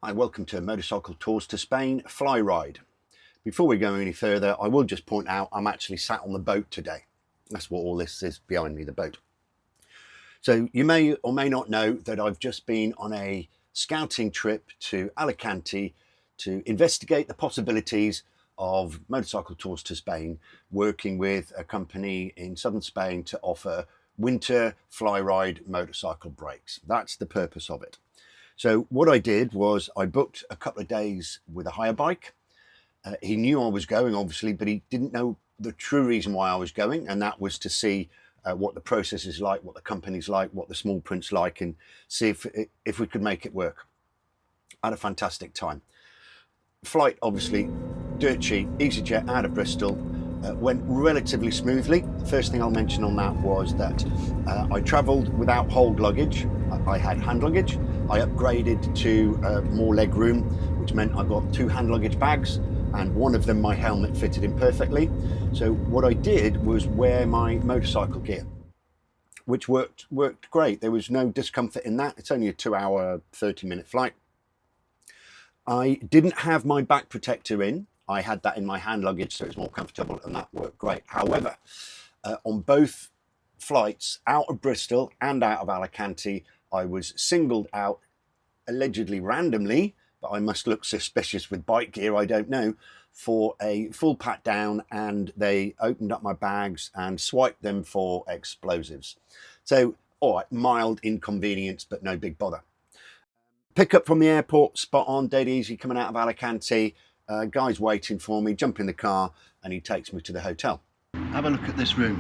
Hi, welcome to Motorcycle Tours to Spain Fly Ride. Before we go any further, I will just point out I'm actually sat on the boat today. That's what all this is behind me, the boat. So you may or may not know that I've just been on a scouting trip to Alicante to investigate the possibilities of Motorcycle Tours to Spain, working with a company in southern Spain to offer winter fly ride motorcycle breaks. That's the purpose of it. So what I did was I booked a couple of days with a hire bike. He knew I was going, obviously, but he didn't know the true reason why I was going, and that was to see what the process is like, what the company's like, what the small print's like, and see if we could make it work. I had a fantastic time. Flight, obviously, dirt cheap, EasyJet out of Bristol. Went relatively smoothly. The first thing I'll mention on that was that I travelled without hold luggage. I had hand luggage. I upgraded to more leg room, which meant I got 2 hand luggage bags, and one of them my helmet fitted in perfectly. So what I did was wear my motorcycle gear, which worked great. There was no discomfort in that. It's only a 2-hour, 30-minute flight. I didn't have my back protector in. I had that in my hand luggage, so it's more comfortable, and that worked great. However, on both flights out of Bristol and out of Alicante, I was singled out, allegedly randomly, but I must look suspicious with bike gear, I don't know, for a full pat down, and they opened up my bags and swiped them for explosives. So, all right, mild inconvenience, but no big bother. Pick up from the airport, spot on, dead easy, coming out of Alicante. Guy's waiting for me, jump in the car, and he takes me to the hotel. Have a look at this room.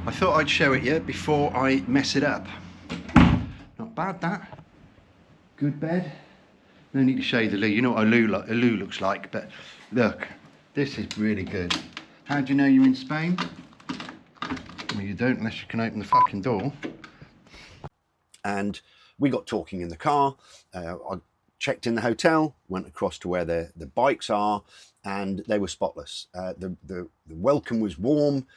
I thought I'd show it you before I mess it up. Not bad, that. Good bed. No need to show you the loo. You know what a loo looks like, but look, this is really good. How do you know you're in Spain? Well, you don't unless you can open the fucking door. And we got talking in the car. I checked in the hotel, went across to where the bikes are, and they were spotless. The welcome was warm,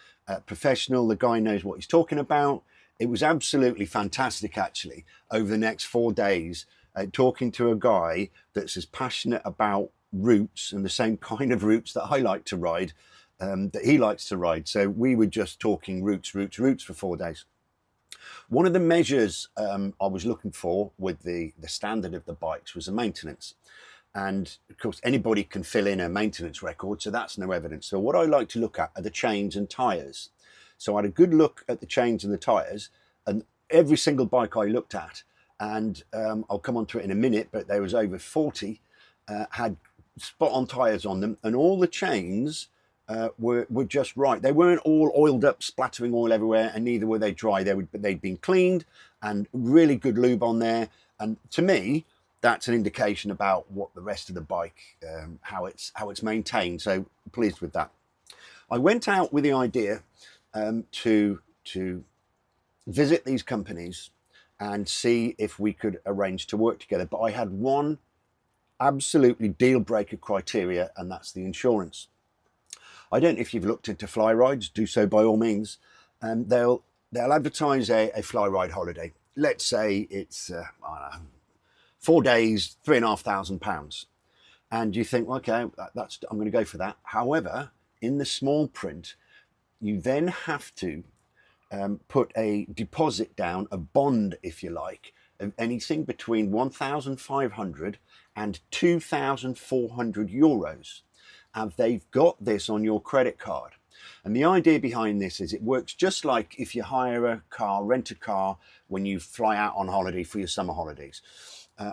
professional. The guy knows what he's talking about. It was absolutely fantastic, actually, over the next 4 days, talking to a guy that's as passionate about routes and the same kind of routes that I like to ride, that he likes to ride. So we were just talking routes for 4 days. One of the measures I was looking for with the standard of the bikes was the maintenance. And of course, anybody can fill in a maintenance record, so that's no evidence. So what I like to look at are the chains and tyres. So I had a good look at the chains and the tyres, and every single bike I looked at, and I'll come on to it in a minute, but there was over 40, had spot on tyres on them, and all the chains were just right. They weren't all oiled up, splattering oil everywhere, and neither were they dry. They'd been cleaned, and really good lube on there. And to me, that's an indication about what the rest of the bike, how it's maintained. So pleased with that. I went out with the idea to visit these companies and see if we could arrange to work together. But I had one absolutely deal breaker criteria, and that's the insurance. I don't know if you've looked into fly rides, do so by all means. They'll advertise a fly ride holiday. Let's say it's I don't know, 4 days, £3,500. And you think, well, okay, I'm going to go for that. However, in the small print, you then have to put a deposit down, a bond, if you like, of anything between 1,500 and 2,400 euros. And they've got this on your credit card. And the idea behind this is it works just like if you hire a car, rent a car, when you fly out on holiday for your summer holidays.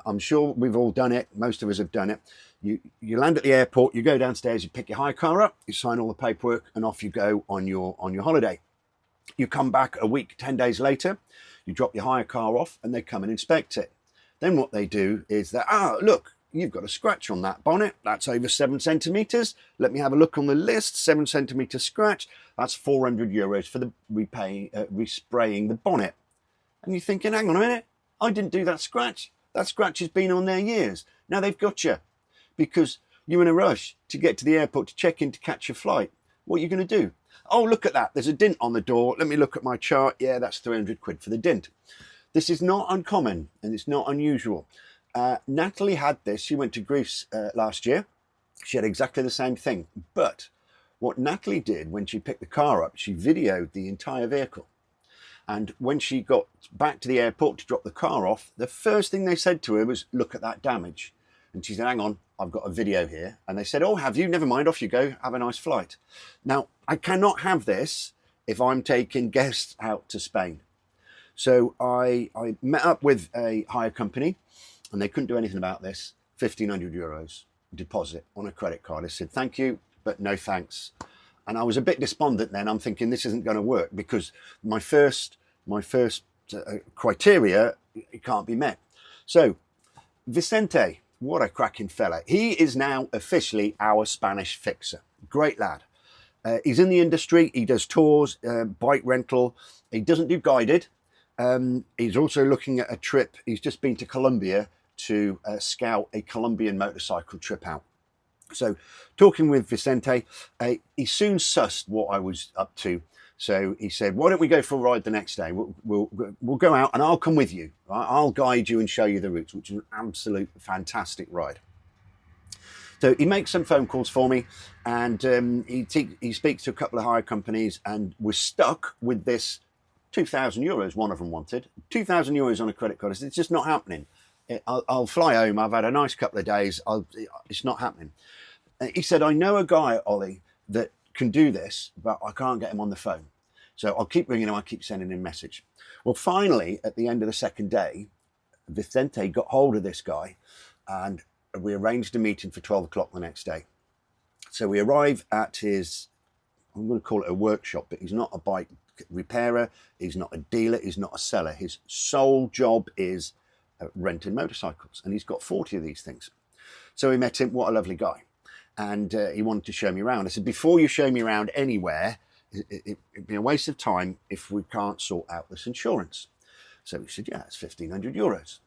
I'm sure we've all done it. Most of us have done it. You land at the airport, you go downstairs, you pick your hire car up, you sign all the paperwork, and off you go on your holiday. You come back a week, 10 days later, you drop your hire car off, and they come and inspect it. Then what they do is that, look, you've got a scratch on that bonnet. That's over 7 centimetres. Let me have a look on the list. 7 centimetre scratch. That's 400 euros for the respraying the bonnet. And you're thinking, hang on a minute, I didn't do that scratch. That scratch has been on there years. Now they've got you because you're in a rush to get to the airport to check in to catch your flight. What are you going to do? Oh, look at that. There's a dint on the door. Let me look at my chart. Yeah, that's 300 quid for the dint. This is not uncommon and it's not unusual. Natalie had this. She went to Greece last year. She had exactly the same thing. But what Natalie did when she picked the car up, she videoed the entire vehicle. And when she got back to the airport to drop the car off, the first thing they said to her was, look at that damage. And she said, hang on, I've got a video here. And they said, oh, have you? Never mind, off you go. Have a nice flight. Now, I cannot have this if I'm taking guests out to Spain. So I met up with a hire company and they couldn't do anything about this. €1,500 deposit on a credit card. I said, thank you, but no thanks. And I was a bit despondent then. I'm thinking this isn't going to work because my first criteria, it can't be met. So Vicente, what a cracking fella. He is now officially our Spanish fixer. Great lad. He's in the industry. He does tours, bike rental. He doesn't do guided. He's also looking at a trip. He's just been to Colombia to scout a Colombian motorcycle trip out. So talking with Vicente, he soon sussed what I was up to. So he said, why don't we go for a ride the next day? We'll go out and I'll come with you. Right? I'll guide you and show you the routes, which is an absolute fantastic ride. So he makes some phone calls for me and he speaks to a couple of hire companies and we're stuck with this €2,000, one of them wanted. €2,000 on a credit card. I said, it's just not happening. I'll fly home. I've had a nice couple of days. It's not happening. He said, I know a guy, Ollie, that can do this, but I can't get him on the phone. So I'll keep ringing him. I'll keep sending him a message. Well, finally, at the end of the second day, Vicente got hold of this guy and we arranged a meeting for 12 o'clock the next day. So we arrive at his, I'm going to call it a workshop, but he's not a bike repairer. He's not a dealer. He's not a seller. His sole job is renting motorcycles. And he's got 40 of these things. So we met him. What a lovely guy. And he wanted to show me around. I said, before you show me around anywhere, it'd be a waste of time if we can't sort out this insurance. So he said, yeah, it's €1,500.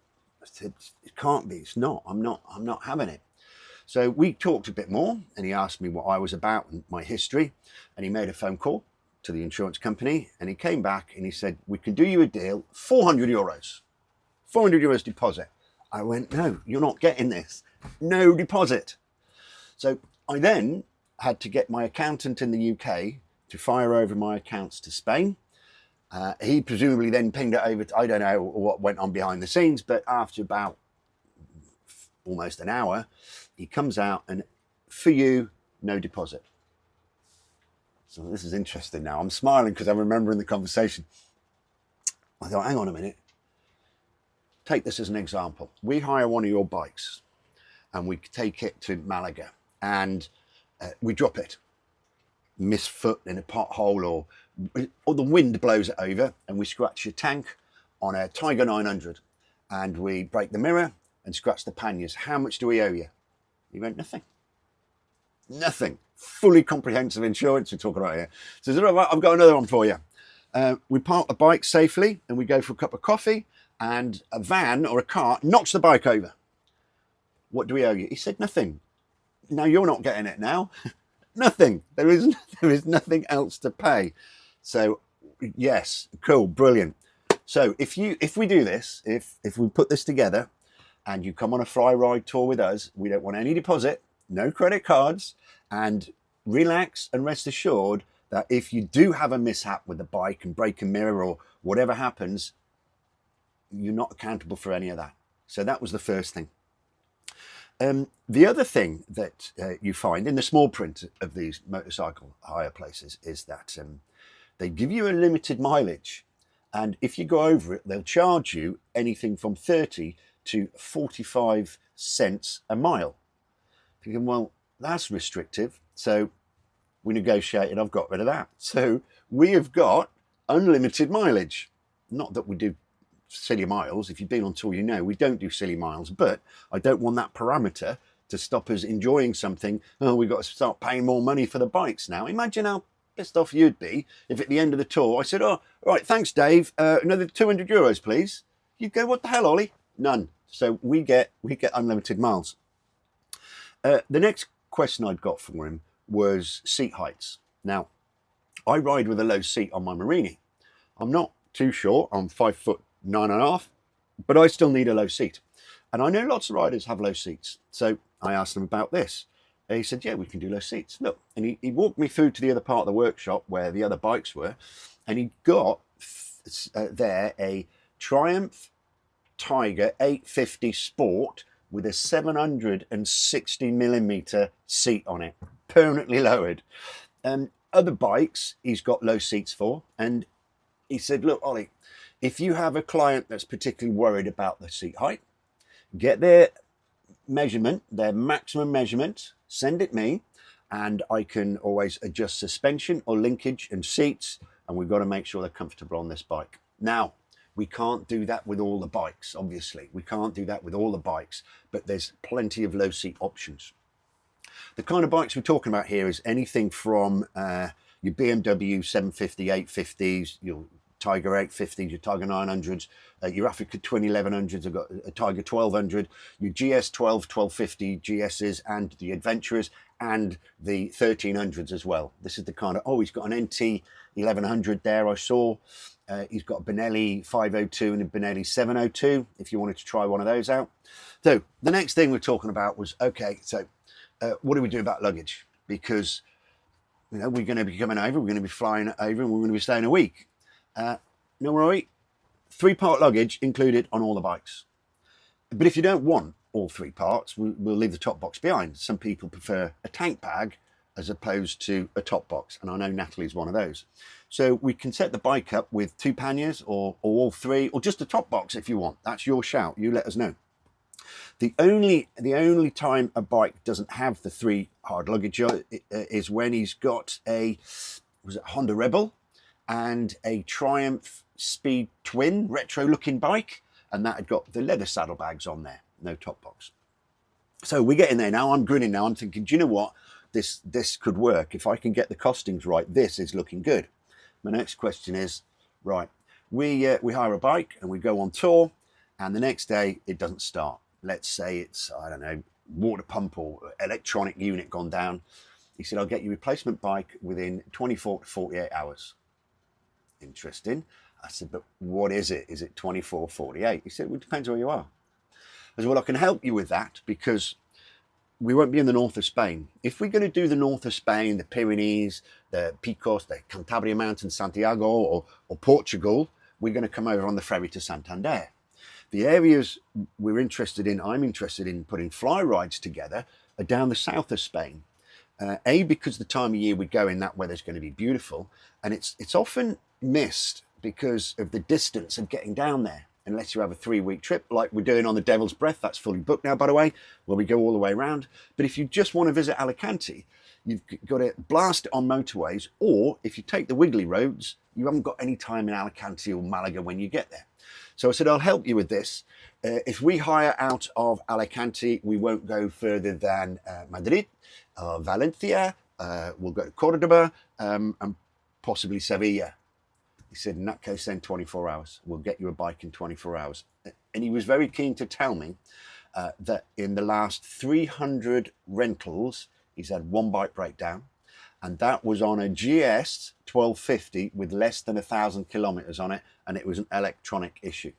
I said, it can't be. It's not. I'm not having it. So we talked a bit more and he asked me what I was about and my history. And he made a phone call to the insurance company and he came back and he said, we can do you a deal, €400. €400 deposit. I went, no, you're not getting this. No deposit. So I then had to get my accountant in the UK to fire over my accounts to Spain. He presumably then pinged it over to, I don't know what went on behind the scenes, but after about almost an hour, he comes out and for you, no deposit. So this is interesting now. I'm smiling because I'm remembering the conversation. I thought, hang on a minute. Take this as an example. We hire one of your bikes and we take it to Malaga and we drop it, misfoot in a pothole or the wind blows it over and we scratch your tank on a Tiger 900 and we break the mirror and scratch the panniers. How much do we owe you? He went, nothing. Nothing. Fully comprehensive insurance we're talking about here. So I've got another one for you. We park the bike safely and we go for a cup of coffee and a van or a car knocks the bike over. What do we owe you? He said, nothing. No, you're not getting it now. Nothing. There is nothing else to pay. So yes, cool, brilliant. So if we do this, if we put this together and you come on a fly ride tour with us, we don't want any deposit, no credit cards, and relax and rest assured that if you do have a mishap with the bike and break a mirror or whatever happens, you're not accountable for any of that. So that was the first thing. The other thing that you find in the small print of these motorcycle hire places is that they give you a limited mileage. And if you go over it, they'll charge you anything from 30 to 45 cents a mile. Thinking, well, that's restrictive. So we negotiated, I've got rid of that. So we have got unlimited mileage. Not that we do silly miles. If you've been on tour, you know we don't do silly miles, but I don't want that parameter to stop us enjoying something. Oh, we've got to start paying more money for the bikes now. Imagine how pissed off you'd be if at the end of the tour I said, oh, right, thanks, Dave. Another €200, please. You'd go, what the hell, Ollie? None. So we get unlimited miles. The next question I'd got for him was seat heights. Now, I ride with a low seat on my Marini. I'm not too short. I'm 5'9.5", but I still need a low seat. And I know lots of riders have low seats. So I asked him about this. And he said, yeah, we can do low seats. Look, and he walked me through to the other part of the workshop where the other bikes were. And he got there a Triumph Tiger 850 Sport with a 760mm seat on it, permanently lowered. Other bikes he's got low seats for, and he said, look, Ollie, if you have a client that's particularly worried about the seat height, get their measurement, their maximum measurement, send it me, and I can always adjust suspension or linkage and seats, and we've got to make sure they're comfortable on this bike. Now, we can't do that with all the bikes, obviously. We can't do that with all the bikes, but there's plenty of low seat options. The kind of bikes we're talking about here is anything from your BMW 750, 850s, your Tiger 850s, your Tiger 900s, your Africa 201100s, I've got a Tiger 1200, your GS 1250 GSs, and the Adventurers, and the 1300s as well. This is the kind of, oh, he's got an NT 1100 there, I saw. He's got a Benelli 502 and a Benelli 702, if you wanted to try one of those out. So the next thing we're talking about was, okay, so what do we do about luggage? Because, you know, we're going to be coming over, we're going to be flying over, and we're going to be staying a week. No worry, 3-part luggage included on all the bikes. But if you don't want all 3 parts, we'll leave the top box behind. Some people prefer a tank bag as opposed to a top box, and I know Natalie's one of those. So we can set the bike up with 2 panniers or all 3, or just a top box if you want. That's your shout, you let us know. The only time a bike doesn't have the 3 hard luggage is when he's got a, was it Honda Rebel and a Triumph Speed Twin retro looking bike, and that had got the leather saddlebags on there, no top box. So we get in there now, I'm grinning now, I'm thinking, do you know what? This could work. If I can get the costings right, this is looking good. My next question is, right, we hire a bike and we go on tour, and the next day it doesn't start. Let's say it's, I don't know, water pump or electronic unit gone down. He said, I'll get you a replacement bike within 24 to 48 hours. Interesting. I said, but what is it? Is it 24, 48? He said, well, it depends where you are. I said, well, I can help you with that because we won't be in the north of Spain. If we're going to do the north of Spain, the Pyrenees, the Picos, the Cantabria Mountains, Santiago, or Portugal, we're going to come over on the ferry to Santander. The areas we're interested in, I'm interested in putting fly rides together, are down the south of Spain. Because the time of year we go in, that weather's going to be beautiful, and it's often missed because of the distance of getting down there. Unless you have a 3-week trip like we're doing on the Devil's Breath, that's fully booked now, by the way, where we go all the way around. But if you just want to visit Alicante, you've got to blast it on motorways, or if you take the wiggly roads, you haven't got any time in Alicante or Malaga when you get there. So I said, I'll help you with this. If we hire out of Alicante, we won't go further than Madrid, Valencia, we'll go to Cordoba, and possibly Sevilla. He said, in that case, then 24 hours. We'll get you a bike in 24 hours. And he was very keen to tell me that in the last 300 rentals, he's had 1 bike breakdown. And that was on a GS 1250 with less than 1,000 kilometers on it. And it was an electronic issue.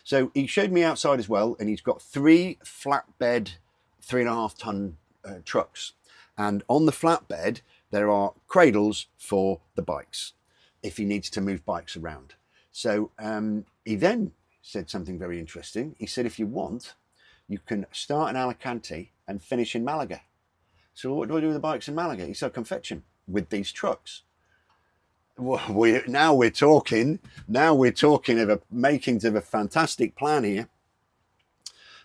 So he showed me outside as well. And he's got 3 flatbed, 3.5 ton trucks. And on the flatbed, there are cradles for the bikes, if he needs to move bikes around. So he then said something very interesting. He said, if you want, you can start in Alicante and finish in Malaga. So what do I do with the bikes in Malaga? He said, I can fetch them with these trucks. Well, now we're talking of a makings of a fantastic plan here.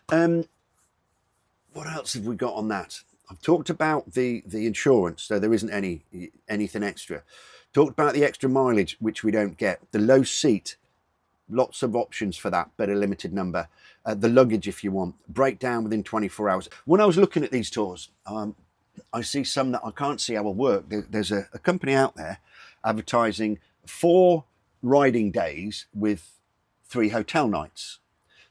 What else have we got on that? I've talked about the insurance, so there isn't anything extra. Talked about the extra mileage, which we don't get. The low seat, lots of options for that, but a limited number. The luggage, if you want. Breakdown within 24 hours. When I was looking at these tours, I see some that I can't see how will work. There's a company out there advertising 4 riding days with 3 hotel nights.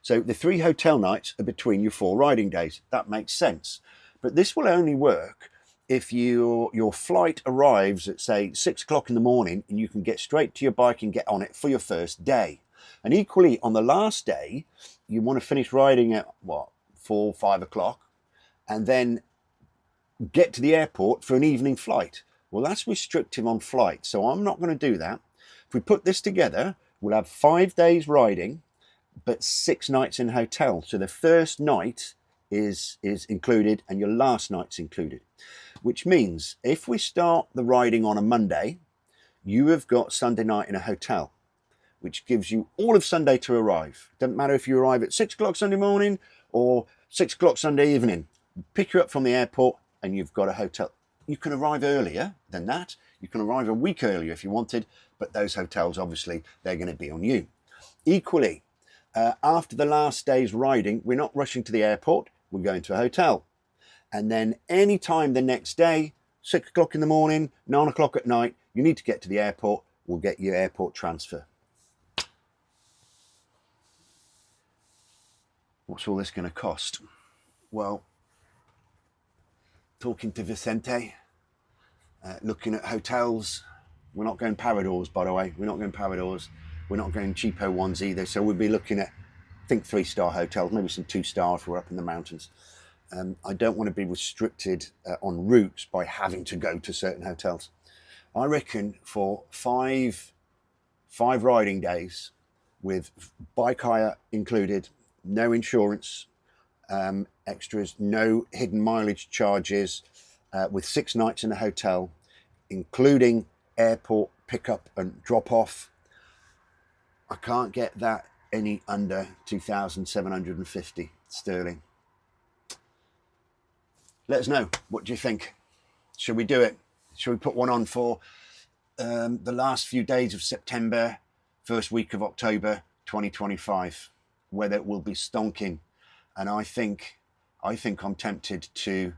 So the 3 hotel nights are between your 4 riding days. That makes sense. But this will only work if your flight arrives at, say, 6 o'clock in the morning and you can get straight to your bike and get on it for your first day. And equally, on the last day, you want to finish riding at, what, 4, 5 o'clock and then get to the airport for an evening flight. Well, that's restrictive on flight, so I'm not going to do that. If we put this together, we'll have 5 days riding, but 6 nights in hotel. So the first night is included and your last night's included, which means if we start the riding on a Monday, you have got Sunday night in a hotel, which gives you all of Sunday to arrive. Doesn't matter if you arrive at 6 o'clock Sunday morning or 6 o'clock Sunday evening. Pick you up from the airport and you've got a hotel. You can arrive earlier than that. You can arrive a week earlier if you wanted, but those hotels, obviously, they're going to be on you. Equally, after the last day's riding, we're not rushing to the airport. We're going to a hotel. And then any time the next day, 6 o'clock in the morning, 9 o'clock at night, you need to get to the airport. We'll get you airport transfer. What's all this going to cost? Well, talking to Vicente, looking at hotels. We're not going Paradors, by the way. We're not going Paradors. We're not going cheapo ones either. So we'll be looking at, I think, 3-star hotels, maybe some 2-star if we're up in the mountains. I don't want to be restricted on routes by having to go to certain hotels. I reckon for five riding days with bike hire included, no insurance, extras, no hidden mileage charges, with 6 nights in a hotel, including airport pickup and drop off. I can't get that any under 2,750 sterling. Let us know. What do you think? Should we do it? Should we put one on for the last few days of September, first week of October 2025? Weather will be stonking, and I think I'm tempted to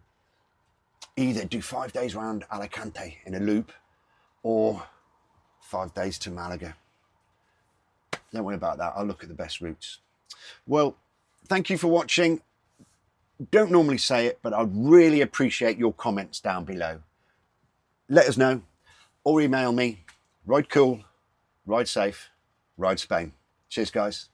either do 5 days around Alicante in a loop or 5 days to Malaga. Don't worry about that. I'll look at the best routes. Well, thank you for watching. Don't normally say it, but I'd really appreciate your comments down below. Let us know or email me. Ride cool, ride safe, ride Spain. Cheers, guys.